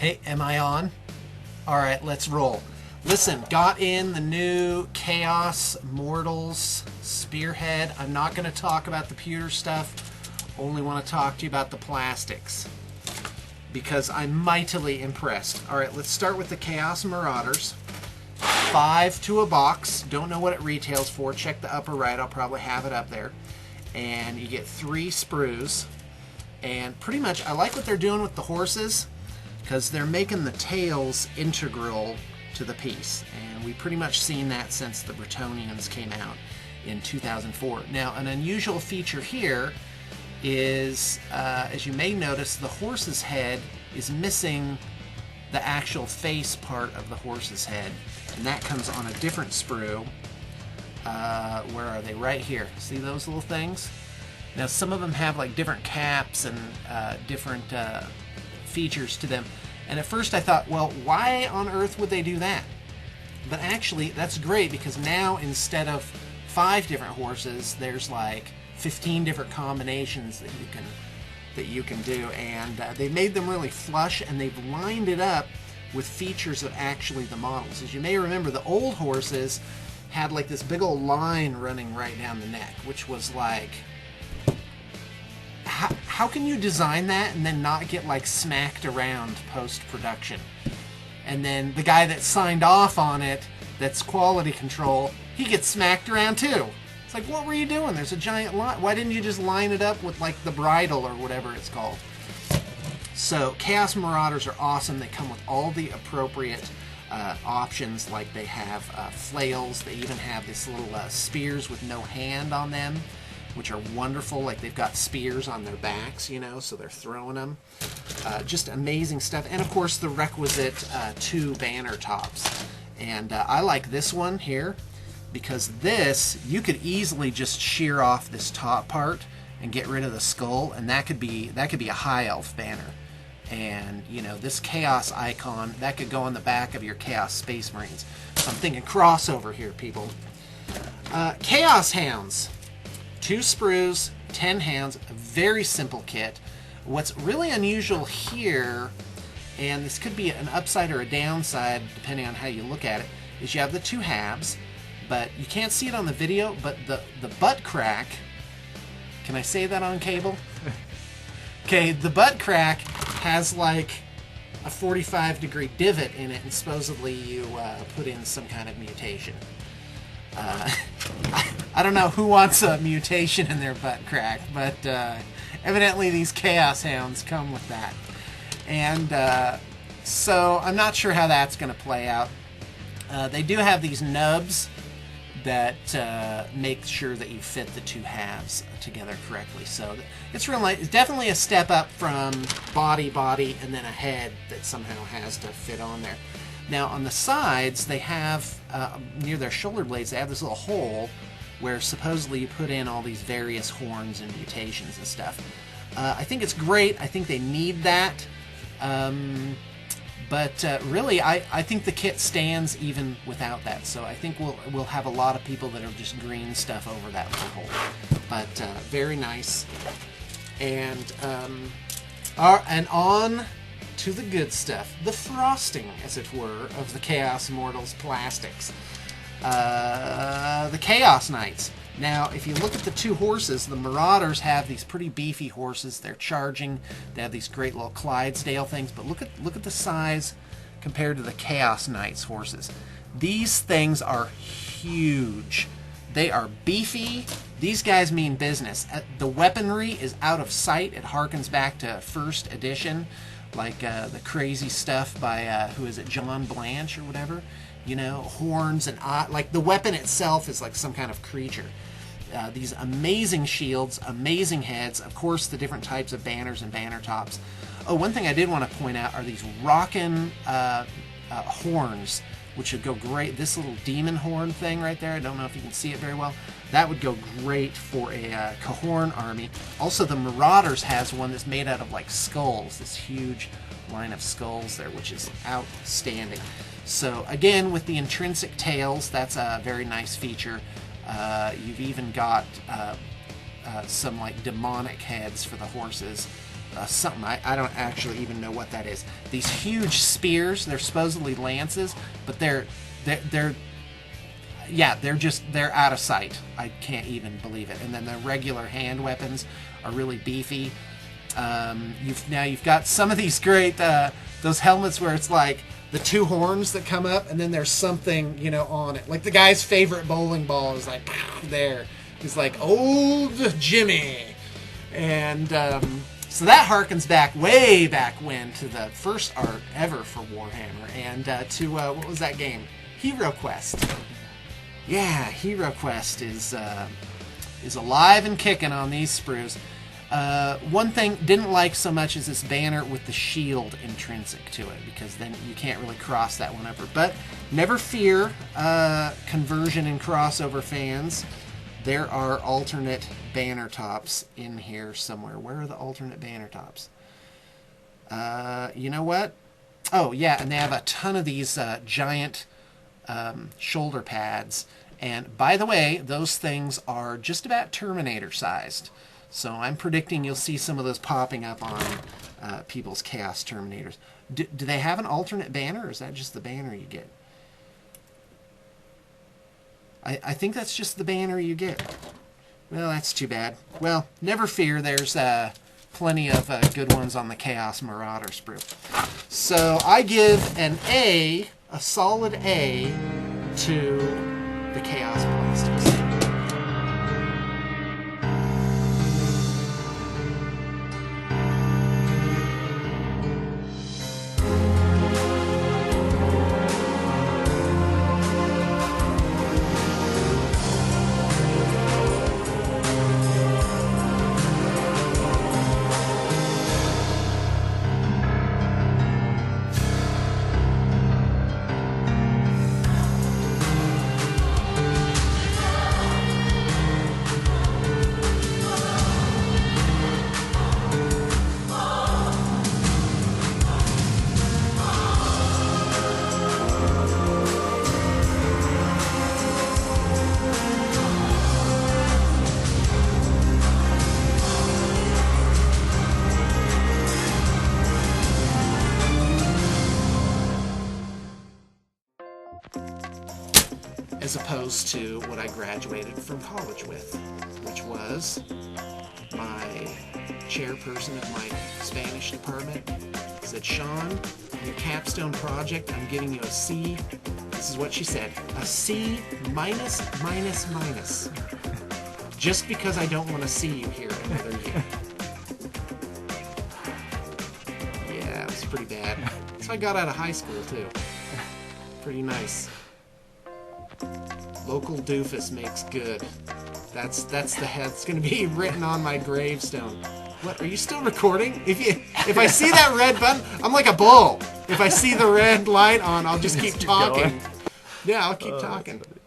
Hey, am I on? All right, let's roll. Listen, got in the new Chaos Mortals Spearhead. I'm not going to talk about the pewter stuff. Only want to talk to you about the plastics because I'm mightily impressed. All right, let's start with the Chaos Marauders. 5 to a box. Don't know what it retails for. Check the upper right. I'll probably have it up there. And you get 3 sprues. And pretty much, I like what they're doing with the horses because they're making the tails integral to the piece. And we've pretty much seen that since the Bretonians came out in 2004. Now, an unusual feature here is, as you may notice, the horse's head is missing the actual face part of the horse's head. And that comes on a different sprue. Where are they? Right here. See those little things? Now, some of them have like different caps and different features to them. And at first I thought, well, why on earth would they do that? But actually, that's great because now instead of 5 different horses, there's like 15 different combinations that you can do, and they made them really flush, and they've lined it up with features of actually the models. As you may remember, the old horses had like this big old line running right down the neck, which was like, how can you design that and then not get like smacked around post-production? And then the guy that signed off on it, that's quality control, he gets smacked around too. It's like, what were you doing? There's a giant line. Why didn't you just line it up with like the bridle or whatever it's called? So Chaos Marauders are awesome. They come with all the appropriate options, like they have flails. They even have this little spears with no hand on them, which are wonderful. Like they've got spears on their backs, you know, so they're throwing them. Just amazing stuff. And of course the requisite 2 banner tops. And I like this one here because this, you could easily just shear off this top part and get rid of the skull, and that could be a high elf banner. And you know, this Chaos icon, that could go on the back of your Chaos Space Marines. So I'm thinking crossover here, people. Chaos Hounds. 2 sprues, 10 hands, a very simple kit. What's really unusual here, and this could be an upside or a downside depending on how you look at it, is you have the 2 halves, but you can't see it on the video, but the butt crack, can I say that on cable? Okay, the butt crack has like a 45-degree divot in it, and supposedly you put in some kind of mutation. I don't know who wants a mutation in their butt crack, but evidently these Chaos Hounds come with that. And so I'm not sure how that's going to play out. They do have these nubs that make sure that you fit the 2 halves together correctly. So it's really, it's definitely a step up from body, and then a head that somehow has to fit on there. Now on the sides, they have, near their shoulder blades, they have this little hole where supposedly you put in all these various horns and mutations and stuff. I think it's great. I think they need that. But really, I think the kit stands even without that. So I think we'll have a lot of people that are just green stuff over that little hole. But very nice. And on to the good stuff, the frosting, as it were, of the Chaos Mortals plastics. The Chaos Knights. Now, if you look at the 2 horses, the Marauders have these pretty beefy horses. They're charging. They have these great little Clydesdale things. But look at the size compared to the Chaos Knights horses. These things are huge. They are beefy. These guys mean business. The weaponry is out of sight. It harkens back to 1st edition. Like the crazy stuff by, who is it, John Blanche or whatever? You know, horns and like the weapon itself is like some kind of creature. These amazing shields, amazing heads, of course the different types of banners and banner tops. Oh, one thing I did want to point out are these rockin' horns, which would go great. This little demon horn thing right there, I don't know if you can see it very well. That would go great for a Cahorn army. Also, the Marauders has one that's made out of like skulls, this huge line of skulls there, which is outstanding. So again, with the intrinsic tails, that's a very nice feature. You've even got some like demonic heads for the horses. something. I don't actually even know what that is. These huge spears, they're supposedly lances, but they're out of sight. I can't even believe it. And then the regular hand weapons are really beefy. You've got some of these great those helmets where it's like the two horns that come up, and then there's something, you know, on it. Like the guy's favorite bowling ball is like there. He's like old Jimmy, and so that harkens back way back when to the first art ever for Warhammer, and to what was that game? Hero Quest. Yeah, Hero Quest is alive and kicking on these sprues. One thing didn't like so much is this banner with the shield intrinsic to it, because then you can't really cross that one over. But never fear, conversion and crossover fans. There are alternate banner tops in here somewhere. Where are the alternate banner tops? You know what? Oh, yeah, and they have a ton of these giant shoulder pads. And by the way, those things are just about Terminator sized. So I'm predicting you'll see some of those popping up on people's Chaos Terminators. Do they have an alternate banner, or is that just the banner you get? I think that's just the banner you get. Well, that's too bad. Well, never fear. There's plenty of good ones on the Chaos Marauder sprue. So I give an A, a solid A, to the Chaos Blasters. As opposed to what I graduated from college with, which was my chairperson of my Spanish department said, Sean, your capstone project, I'm giving you a C. This is what she said, a C minus, minus, minus. Just because I don't want to see you here another year. Yeah, it was pretty bad. So I got out of high school too. Pretty nice. Local doofus makes good. That's the head. It's gonna be written on my gravestone. What? Are you still recording? If I see that red button, I'm like a bull. If I see the red light on, I'll just keep talking. Yeah, I'll keep talking.